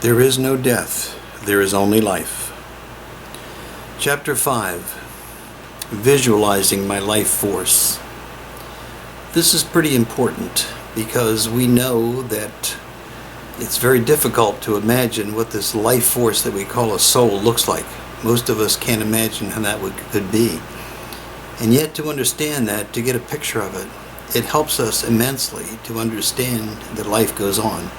There is no death, there is only life. Chapter 5, Visualizing My Life Force. This is pretty important because we know that it's very difficult to imagine what this life force that we call a soul looks like. Most of us can't imagine how that could be. And yet to understand that, to get a picture of it, it helps us immensely to understand that life goes on.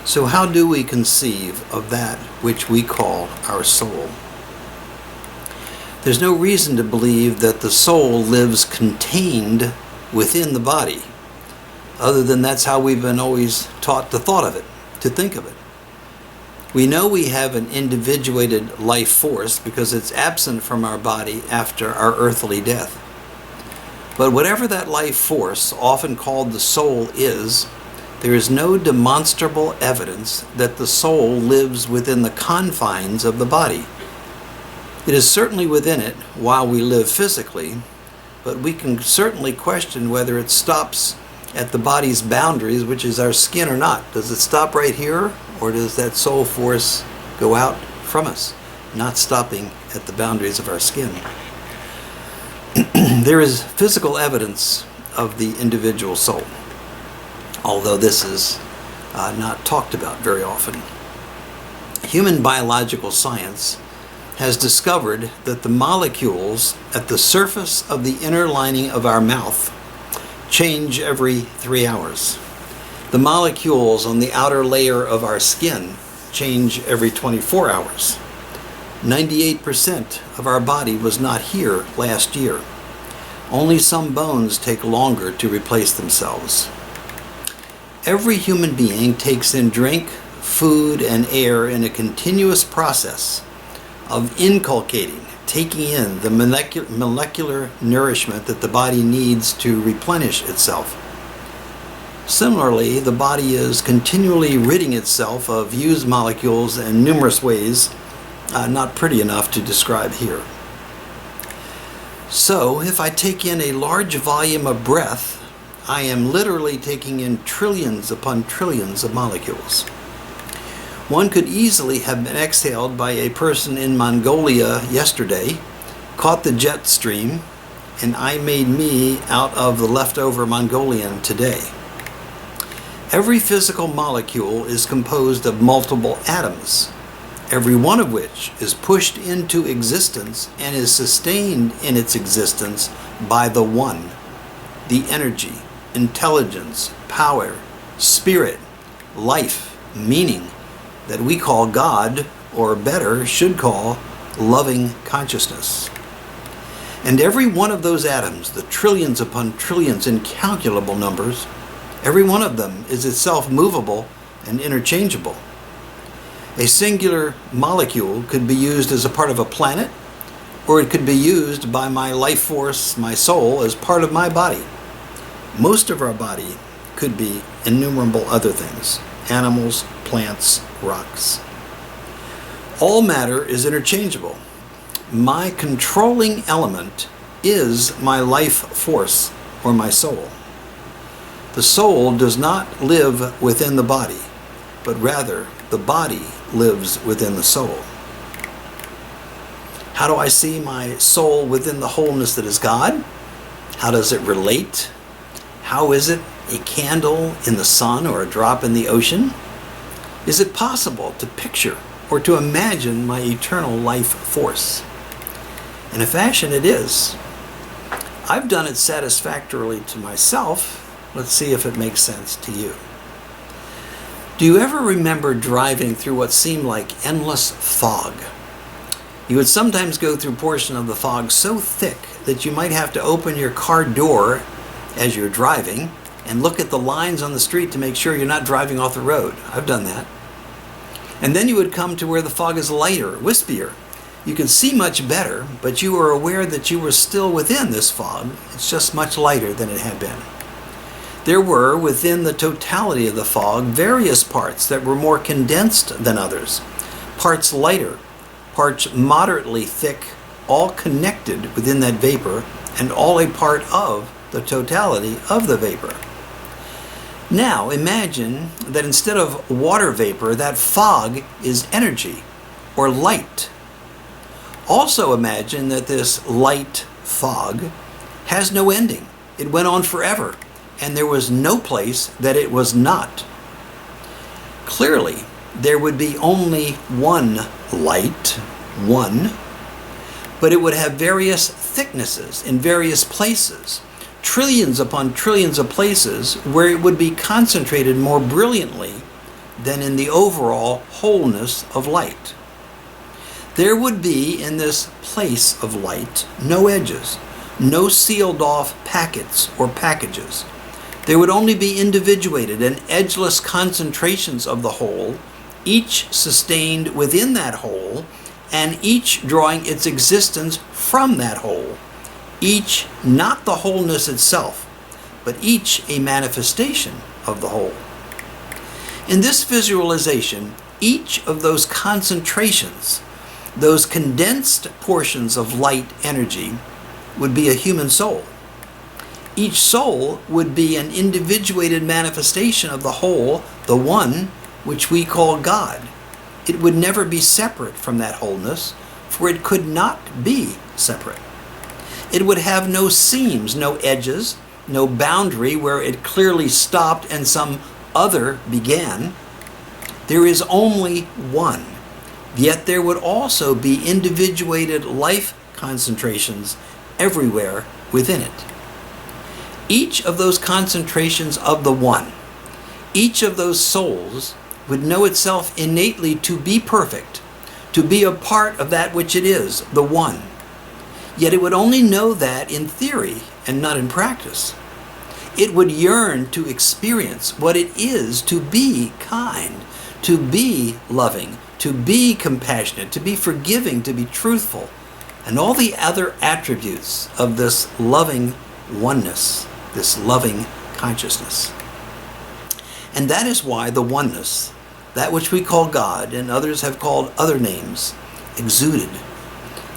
So how do we conceive of that which we call our soul? There's no reason to believe that the soul lives contained within the body, other than that's how we've been always taught the thought of it, to think of it. We know we have an individuated life force because it's absent from our body after our earthly death. But whatever that life force, often called the soul, is, there is no demonstrable evidence that the soul lives within the confines of the body. It is certainly within it while we live physically, but we can certainly question whether it stops at the body's boundaries, which is our skin, or not. Does it stop right here, or does that soul force go out from us, not stopping at the boundaries of our skin? There is physical evidence of the individual soul, although this is not talked about very often. Human biological science has discovered that the molecules at the surface of the inner lining of our mouth change every 3 hours. The molecules on the outer layer of our skin change every 24 hours. 98% of our body was not here last year. Only some bones take longer to replace themselves. Every human being takes in drink, food, and air in a continuous process of inculcating, taking in the molecular nourishment that the body needs to replenish itself. Similarly, the body is continually ridding itself of used molecules in numerous ways, not pretty enough to describe here. So, if I take in a large volume of breath, I am literally taking in trillions upon trillions of molecules. One could easily have been exhaled by a person in Mongolia yesterday, caught the jet stream, and I made me out of the leftover Mongolian today. Every physical molecule is composed of multiple atoms, every one of which is pushed into existence and is sustained in its existence by the One, the energy, intelligence, power, spirit, life, meaning that we call God, or better, should call loving consciousness. And every one of those atoms, the trillions upon trillions, incalculable numbers, every one of them is itself movable and interchangeable. A singular molecule could be used as a part of a planet, or it could be used by my life force, my soul, as part of my body. Most of our body could be innumerable other things: animals, plants, rocks. All matter is interchangeable. My controlling element is my life force, or my soul. The soul does not live within the body, but rather the body lives within the soul. How do I see my soul within the wholeness that is God? How does it relate? How is it a candle in the sun or a drop in the ocean? Is it possible to picture or to imagine my eternal life force? In a fashion, it is. I've done it satisfactorily to myself. Let's see if it makes sense to you. Do you ever remember driving through what seemed like endless fog? You would sometimes go through a portion of the fog so thick that you might have to open your car door as you're driving and look at the lines on the street to make sure you're not driving off the road. I've done that. And then you would come to where the fog is lighter, wispier. You can see much better, but you were aware that you were still within this fog. It's just much lighter than it had been. There were, within the totality of the fog, various parts that were more condensed than others. Parts lighter, parts moderately thick, all connected within that vapor, and all a part of the totality of the vapor. Now imagine that instead of water vapor, that fog is energy or light. Also imagine that this light fog has no ending. It went on forever, and there was no place that it was not. Clearly, there would be only one light, one, but it would have various thicknesses in various places, trillions upon trillions of places where it would be concentrated more brilliantly than in the overall wholeness of light. There would be in this place of light no edges, no sealed off packets or packages. There would only be individuated and edgeless concentrations of the whole, each sustained within that whole, and each drawing its existence from that whole. Each not the wholeness itself, but each a manifestation of the whole. In this visualization, each of those concentrations, those condensed portions of light energy, would be a human soul. Each soul would be an individuated manifestation of the whole, the one, which we call God. It would never be separate from that wholeness, for it could not be separate. It would have no seams, no edges, no boundary where it clearly stopped and some other began. There is only one, yet there would also be individuated life concentrations everywhere within it. Each of those concentrations of the one, each of those souls would know itself innately to be perfect, to be a part of that which it is, the one. Yet it would only know that in theory and not in practice. It would yearn to experience what it is to be kind, to be loving, to be compassionate, to be forgiving, to be truthful, and all the other attributes of this loving oneness, this loving consciousness. And that is why the oneness, that which we call God and others have called other names, exuded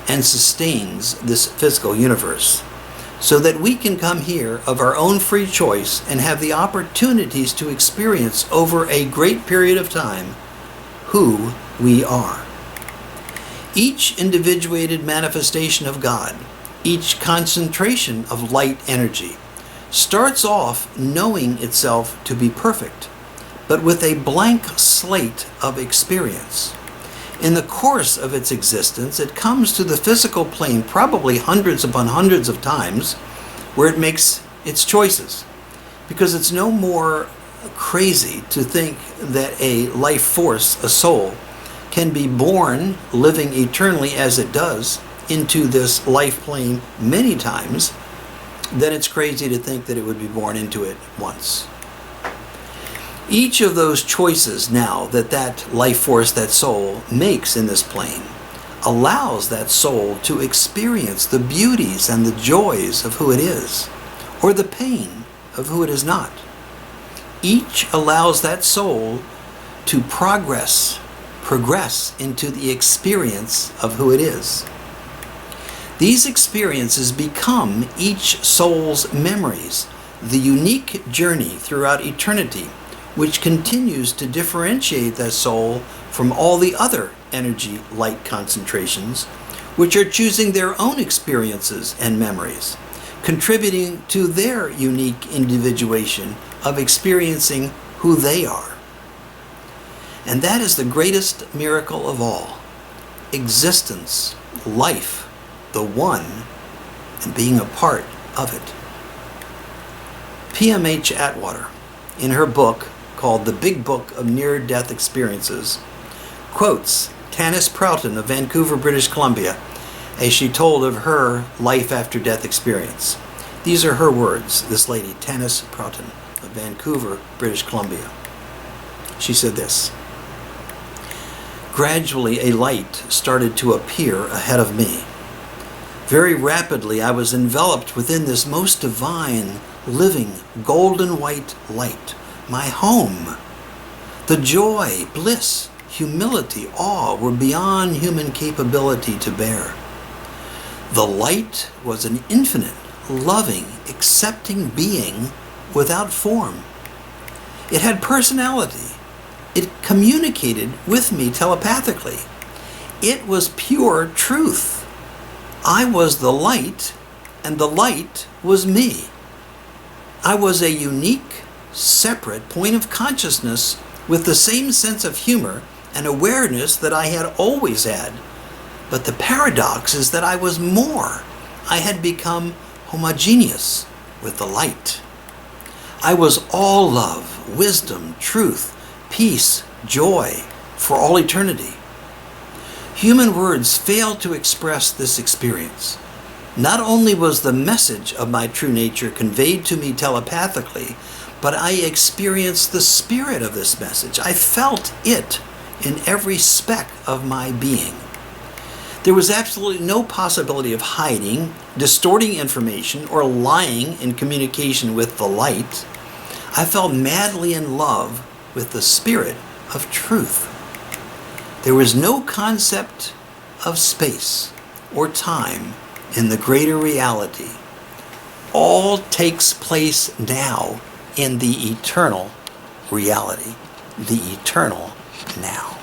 and sustains this physical universe, so that we can come here of our own free choice and have the opportunities to experience over a great period of time who we are. Each individuated manifestation of God, each concentration of light energy, starts off knowing itself to be perfect, but with a blank slate of experience. In the course of its existence, it comes to the physical plane probably hundreds upon hundreds of times, where it makes its choices, because it's no more crazy to think that a life force, a soul, can be born living eternally as it does into this life plane many times, then it's crazy to think that it would be born into it once. Each of those choices now that life force, that soul, makes in this plane allows that soul to experience the beauties and the joys of who it is, or the pain of who it is not. Each allows that soul to progress into the experience of who it is. These experiences become each soul's memories, the unique journey throughout eternity, which continues to differentiate that soul from all the other energy light concentrations, which are choosing their own experiences and memories, contributing to their unique individuation of experiencing who they are. And that is the greatest miracle of all: existence, life, the one, and being a part of it. P.M.H. Atwater, in her book called The Big Book of Near-Death Experiences, quotes Tanis Proughton of Vancouver, British Columbia, as she told of her life after death experience. These are her words, this lady, Tanis Proughton of Vancouver, British Columbia. She said this: "Gradually a light started to appear ahead of me. Very rapidly I was enveloped within this most divine, living, golden white light, my home. The joy, bliss, humility, awe were beyond human capability to bear. The light was an infinite, loving, accepting being without form. It had personality. It communicated with me telepathically. It was pure truth. I was the light, and the light was me. I was a unique, separate point of consciousness with the same sense of humor and awareness that I had always had. But the paradox is that I was more. I had become homogeneous with the light. I was all love, wisdom, truth, peace, joy for all eternity. Human words fail to express this experience. Not only was the message of my true nature conveyed to me telepathically, but I experienced the spirit of this message. I felt it in every speck of my being. There was absolutely no possibility of hiding, distorting information, or lying in communication with the light. I fell madly in love with the spirit of truth. There was no concept of space or time in the greater reality. All takes place now in the eternal reality, the eternal now.